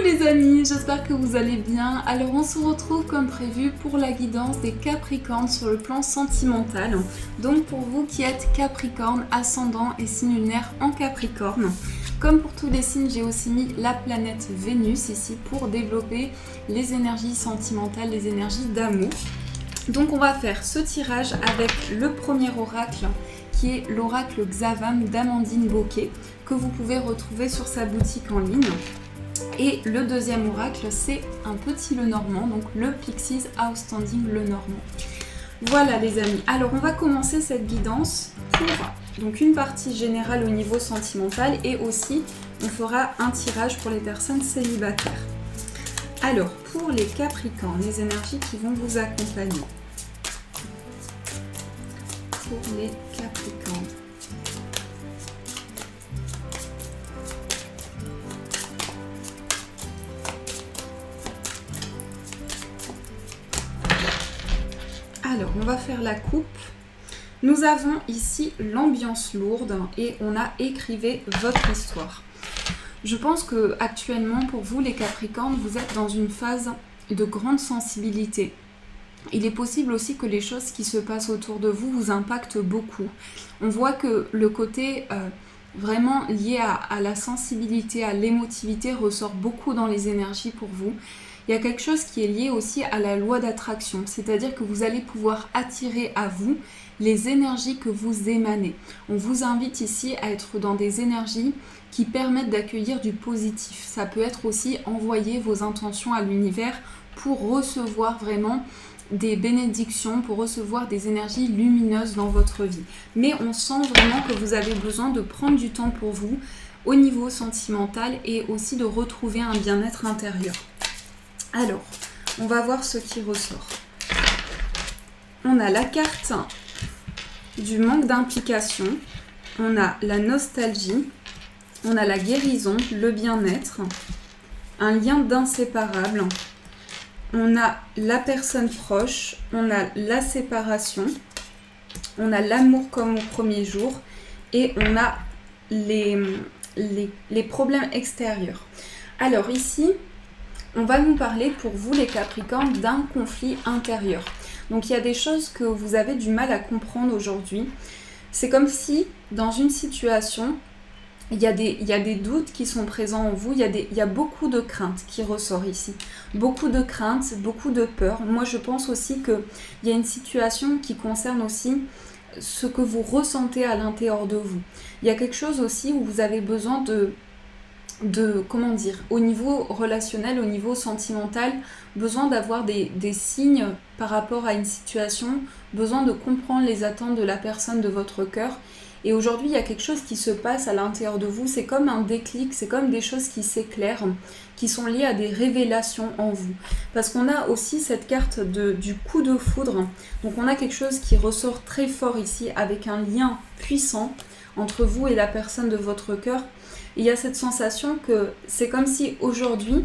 les amis, j'espère que vous allez bien. Alors on se retrouve comme prévu pour la guidance des Capricornes sur le plan sentimental. Donc pour vous qui êtes Capricorne, ascendant et signe lunaire en Capricorne. Comme pour tous les signes, j'ai aussi mis la planète Vénus ici pour développer les énergies sentimentales, les énergies d'amour. Donc on va faire ce tirage avec le premier oracle qui est l'oracle Xavam d'Amandine Bocquet que vous pouvez retrouver sur sa boutique en ligne. Et le deuxième oracle, c'est un petit Lenormand, donc le Pixies Outstanding Lenormand. Voilà les amis, alors on va commencer cette guidance pour donc une partie générale au niveau sentimental et aussi on fera un tirage pour les personnes célibataires. Alors pour les Capricornes, les énergies qui vont vous accompagner. Pour les Capricornes. Alors, on va faire la coupe. Nous avons ici l'ambiance lourde et on a écrivé votre histoire. Je pense que actuellement, pour vous les Capricornes, vous êtes dans une phase de grande sensibilité. Il est possible aussi que les choses qui se passent autour de vous vous impactent beaucoup. On voit que le côté vraiment lié à la sensibilité, à l'émotivité ressort beaucoup dans les énergies pour vous. Il y a quelque chose qui est lié aussi à la loi d'attraction, c'est-à-dire que vous allez pouvoir attirer à vous les énergies que vous émanez. On vous invite ici à être dans des énergies qui permettent d'accueillir du positif. Ça peut être aussi envoyer vos intentions à l'univers pour recevoir vraiment des bénédictions, pour recevoir des énergies lumineuses dans votre vie. Mais on sent vraiment que vous avez besoin de prendre du temps pour vous au niveau sentimental et aussi de retrouver un bien-être intérieur. Alors, on va voir ce qui ressort. On a la carte du manque d'implication, on a la nostalgie, on a la guérison, le bien-être, un lien d'inséparable, on a la personne proche, on a la séparation, on a l'amour comme au premier jour et on a les problèmes extérieurs. Alors ici, on va nous parler pour vous les Capricornes d'un conflit intérieur. Donc il y a des choses que vous avez du mal à comprendre aujourd'hui. C'est comme si dans une situation, il y a des doutes qui sont présents en vous, il y a beaucoup de craintes qui ressortent ici. Beaucoup de craintes, beaucoup de peur. Moi je pense aussi qu'il y a une situation qui concerne aussi ce que vous ressentez à l'intérieur de vous. Il y a quelque chose aussi où vous avez besoin comment dire, au niveau relationnel, au niveau sentimental, besoin d'avoir des signes par rapport à une situation, besoin de comprendre les attentes de la personne de votre cœur. Et aujourd'hui, il y a quelque chose qui se passe à l'intérieur de vous, c'est comme un déclic, c'est comme des choses qui s'éclairent, qui sont liées à des révélations en vous. Parce qu'on a aussi cette carte du coup de foudre, donc on a quelque chose qui ressort très fort ici, avec un lien puissant entre vous et la personne de votre cœur. Il y a cette sensation que c'est comme si aujourd'hui,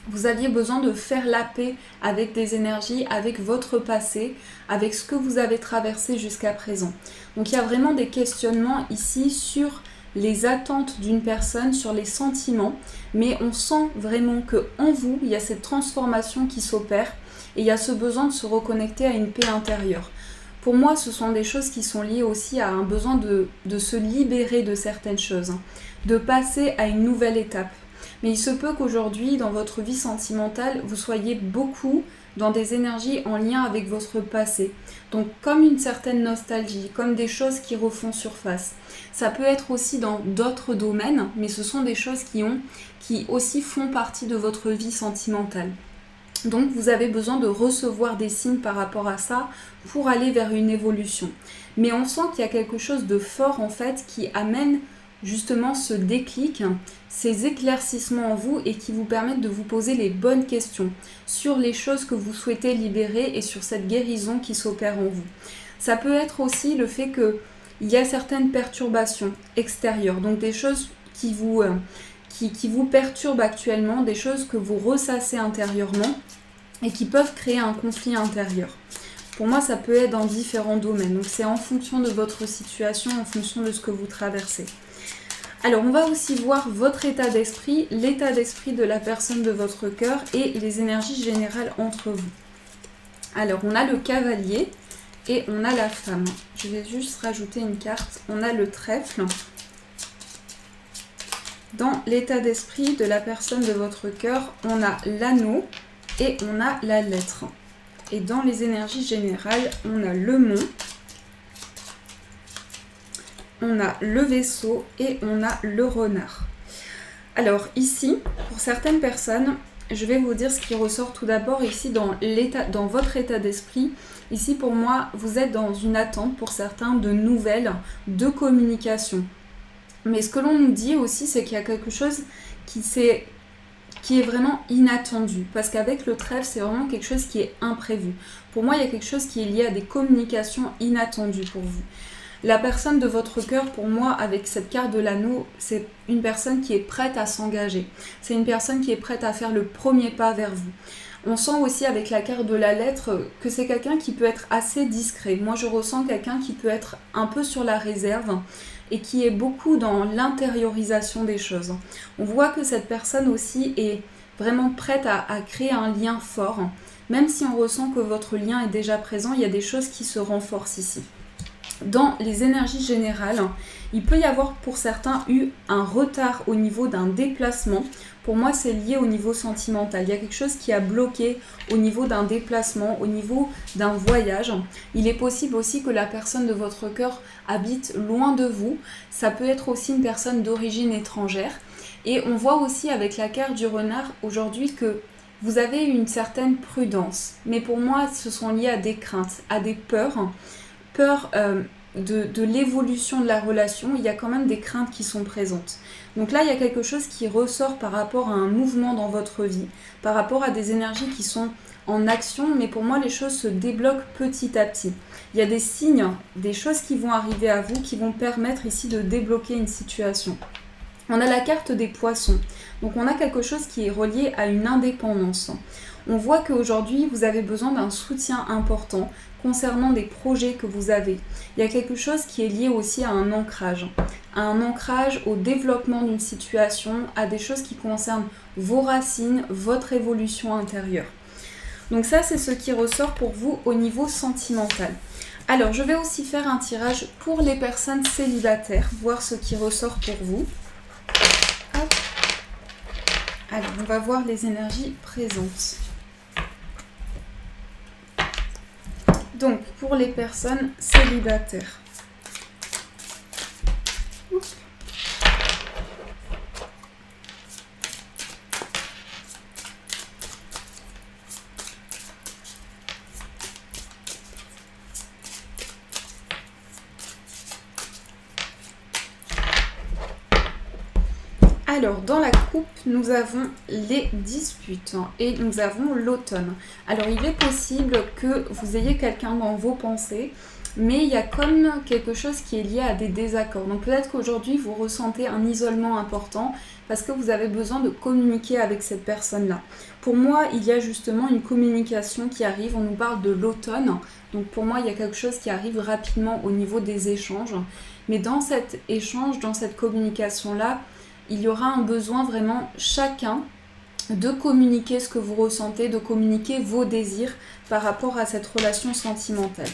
vous aviez besoin de faire la paix avec des énergies, avec votre passé, avec ce que vous avez traversé jusqu'à présent. Donc il y a vraiment des questionnements ici sur les attentes d'une personne, sur les sentiments, mais on sent vraiment qu'en vous, il y a cette transformation qui s'opère et il y a ce besoin de se reconnecter à une paix intérieure. Pour moi, ce sont des choses qui sont liées aussi à un besoin de se libérer de certaines choses, de passer à une nouvelle étape. Mais il se peut qu'aujourd'hui, dans votre vie sentimentale, vous soyez beaucoup dans des énergies en lien avec votre passé. Donc comme une certaine nostalgie, comme des choses qui refont surface. Ça peut être aussi dans d'autres domaines, mais ce sont des choses qui aussi font partie de votre vie sentimentale. Donc vous avez besoin de recevoir des signes par rapport à ça pour aller vers une évolution. Mais on sent qu'il y a quelque chose de fort en fait qui amène justement ce déclic, ces éclaircissements en vous et qui vous permettent de vous poser les bonnes questions sur les choses que vous souhaitez libérer et sur cette guérison qui s'opère en vous. Ça peut être aussi le fait qu'il y a certaines perturbations extérieures, donc des choses qui vous perturbent actuellement, des choses que vous ressassez intérieurement et qui peuvent créer un conflit intérieur. Pour moi, ça peut être dans différents domaines, donc c'est en fonction de votre situation, en fonction de ce que vous traversez. Alors, on va aussi voir votre état d'esprit, l'état d'esprit de la personne de votre cœur et les énergies générales entre vous. Alors, on a le cavalier et on a la femme. Je vais juste rajouter une carte. On a le trèfle. Dans l'état d'esprit de la personne de votre cœur, on a l'anneau et on a la lettre. Et dans les énergies générales, on a le mont, on a le vaisseau et on a le renard. Alors ici, pour certaines personnes, je vais vous dire ce qui ressort tout d'abord ici dans votre état d'esprit. Ici pour moi, vous êtes dans une attente pour certains de nouvelles, de communication. Mais ce que l'on nous dit aussi, c'est qu'il y a quelque chose qui est vraiment inattendu. Parce qu'avec le trèfle, c'est vraiment quelque chose qui est imprévu. Pour moi, il y a quelque chose qui est lié à des communications inattendues pour vous. La personne de votre cœur, pour moi, avec cette carte de l'anneau, c'est une personne qui est prête à s'engager. C'est une personne qui est prête à faire le premier pas vers vous. On sent aussi avec la carte de la lettre que c'est quelqu'un qui peut être assez discret. Moi, je ressens quelqu'un qui peut être un peu sur la réserve et qui est beaucoup dans l'intériorisation des choses. On voit que cette personne aussi est vraiment prête à créer un lien fort. Même si on ressent que votre lien est déjà présent, il y a des choses qui se renforcent ici. Dans les énergies générales, il peut y avoir pour certains eu un retard au niveau d'un déplacement. Pour moi, c'est lié au niveau sentimental. Il y a quelque chose qui a bloqué au niveau d'un déplacement, au niveau d'un voyage. Il est possible aussi que la personne de votre cœur habite loin de vous. Ça peut être aussi une personne d'origine étrangère. Et on voit aussi avec la carte du renard aujourd'hui que vous avez une certaine prudence. Mais pour moi, ce sont liés à des craintes, à des peurs. Peur de l'évolution de la relation, il y a quand même des craintes qui sont présentes. Donc là, il y a quelque chose qui ressort par rapport à un mouvement dans votre vie, par rapport à des énergies qui sont en action, mais pour moi, les choses se débloquent petit à petit. Il y a des signes, des choses qui vont arriver à vous, qui vont permettre ici de débloquer une situation. On a la carte des poissons. Donc on a quelque chose qui est relié à une indépendance. On voit qu'aujourd'hui, vous avez besoin d'un soutien important concernant des projets que vous avez. Il y a quelque chose qui est lié aussi à un ancrage au développement d'une situation, à des choses qui concernent vos racines, votre évolution intérieure. Donc ça, c'est ce qui ressort pour vous au niveau sentimental. Alors, je vais aussi faire un tirage pour les personnes célibataires, voir ce qui ressort pour vous. Hop. Alors, on va voir les énergies présentes. Donc, pour les personnes célibataires. Oups. Alors, dans la coupe, nous avons les disputes et nous avons l'automne. Alors, il est possible que vous ayez quelqu'un dans vos pensées, mais il y a comme quelque chose qui est lié à des désaccords. Donc, peut-être qu'aujourd'hui, vous ressentez un isolement important parce que vous avez besoin de communiquer avec cette personne-là. Pour moi, il y a justement une communication qui arrive. On nous parle de l'automne. Donc, pour moi, il y a quelque chose qui arrive rapidement au niveau des échanges. Mais dans cet échange, dans cette communication-là, il y aura un besoin vraiment chacun de communiquer ce que vous ressentez, de communiquer vos désirs par rapport à cette relation sentimentale.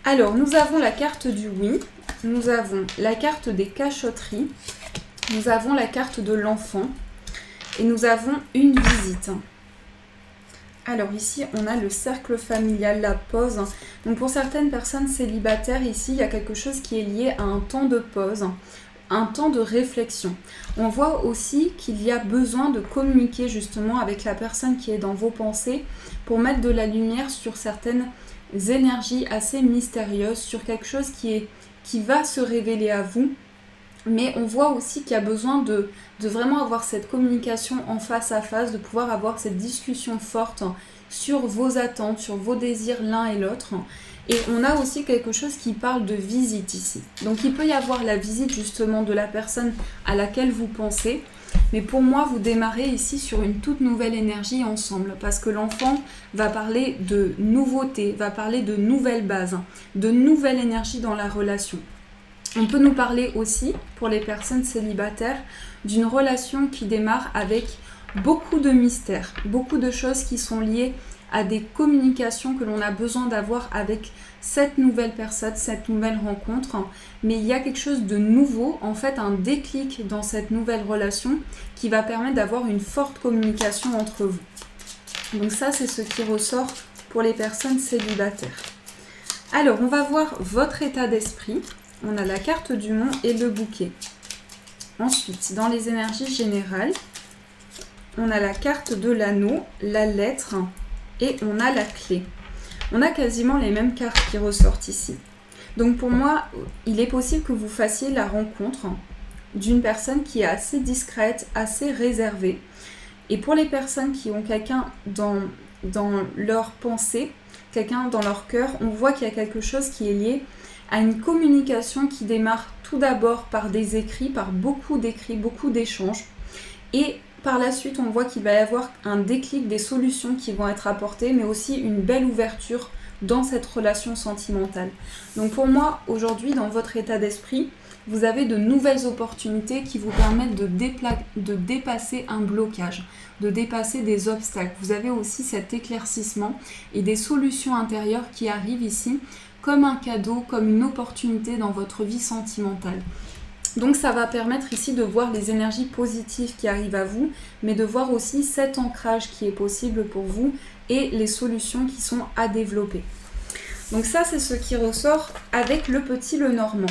Alors, nous avons la carte du oui, nous avons la carte des cachotteries, nous avons la carte de l'enfant et nous avons une visite. Alors ici, on a le cercle familial, la pause. Donc pour certaines personnes célibataires, ici, il y a quelque chose qui est lié à un temps de pause, un temps de réflexion. On voit aussi qu'il y a besoin de communiquer justement avec la personne qui est dans vos pensées pour mettre de la lumière sur certaines énergies assez mystérieuses, sur quelque chose qui va se révéler à vous. Mais on voit aussi qu'il y a besoin de vraiment avoir cette communication en face à face, de pouvoir avoir cette discussion forte sur vos attentes, sur vos désirs l'un et l'autre. Et on a aussi quelque chose qui parle de visite ici. Donc il peut y avoir la visite justement de la personne à laquelle vous pensez. Mais pour moi, vous démarrez ici sur une toute nouvelle énergie ensemble. Parce que l'enfant va parler de nouveauté, va parler de nouvelles bases, de nouvelles énergies dans la relation. On peut nous parler aussi, pour les personnes célibataires, d'une relation qui démarre avec beaucoup de mystères, beaucoup de choses qui sont liées à des communications que l'on a besoin d'avoir avec cette nouvelle personne, cette nouvelle rencontre. Mais il y a quelque chose de nouveau, en fait un déclic dans cette nouvelle relation qui va permettre d'avoir une forte communication entre vous. Donc ça, c'est ce qui ressort pour les personnes célibataires. Alors, on va voir votre état d'esprit. On a la carte du monde et le bouquet. Ensuite, dans les énergies générales, on a la carte de l'anneau, la lettre et on a la clé. On a quasiment les mêmes cartes qui ressortent ici. Donc pour moi, il est possible que vous fassiez la rencontre d'une personne qui est assez discrète, assez réservée. Et pour les personnes qui ont quelqu'un dans leur pensée, quelqu'un dans leur cœur, on voit qu'il y a quelque chose qui est lié à une communication qui démarre tout d'abord par des écrits, par beaucoup d'écrits, beaucoup d'échanges. Et par la suite, on voit qu'il va y avoir un déclic, des solutions qui vont être apportées, mais aussi une belle ouverture dans cette relation sentimentale. Donc pour moi, aujourd'hui, dans votre état d'esprit, vous avez de nouvelles opportunités qui vous permettent de dépasser un blocage, de dépasser des obstacles. Vous avez aussi cet éclaircissement et des solutions intérieures qui arrivent ici comme un cadeau, comme une opportunité dans votre vie sentimentale. Donc ça va permettre ici de voir les énergies positives qui arrivent à vous, mais de voir aussi cet ancrage qui est possible pour vous et les solutions qui sont à développer. Donc ça, c'est ce qui ressort avec le petit Lenormand.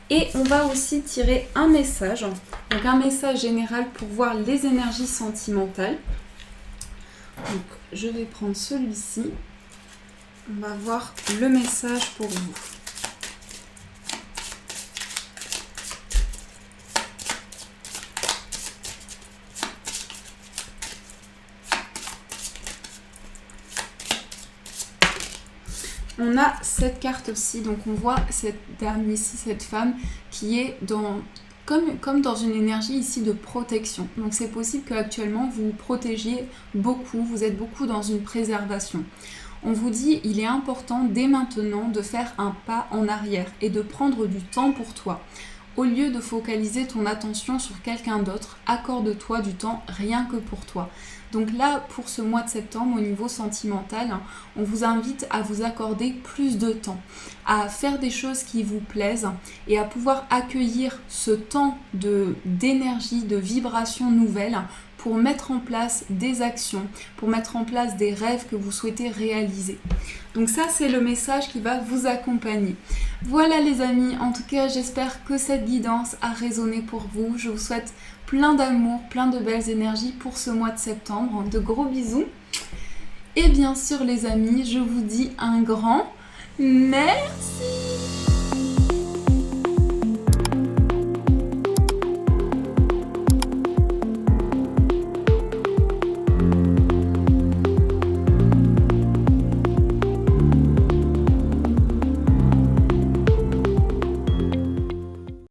Et on va aussi tirer un message, donc un message général pour voir les énergies sentimentales. Donc je vais prendre celui-ci. On va voir le message pour vous. On a cette carte aussi, donc on voit cette dame ici, cette femme qui est comme dans une énergie ici de protection. Donc c'est possible qu'actuellement vous vous protégiez beaucoup, vous êtes beaucoup dans une préservation. On vous dit, il est important dès maintenant de faire un pas en arrière et de prendre du temps pour toi. Au lieu de focaliser ton attention sur quelqu'un d'autre, accorde-toi du temps rien que pour toi. Donc là, pour ce mois de septembre, au niveau sentimental, on vous invite à vous accorder plus de temps, à faire des choses qui vous plaisent et à pouvoir accueillir ce temps d'énergie, de vibration nouvelle pour mettre en place des actions, pour mettre en place des rêves que vous souhaitez réaliser. Donc ça, c'est le message qui va vous accompagner. Voilà les amis, en tout cas, j'espère que cette guidance a résonné pour vous. Je vous souhaite plein d'amour, plein de belles énergies pour ce mois de septembre. De gros bisous. Et bien sûr les amis, je vous dis un grand merci.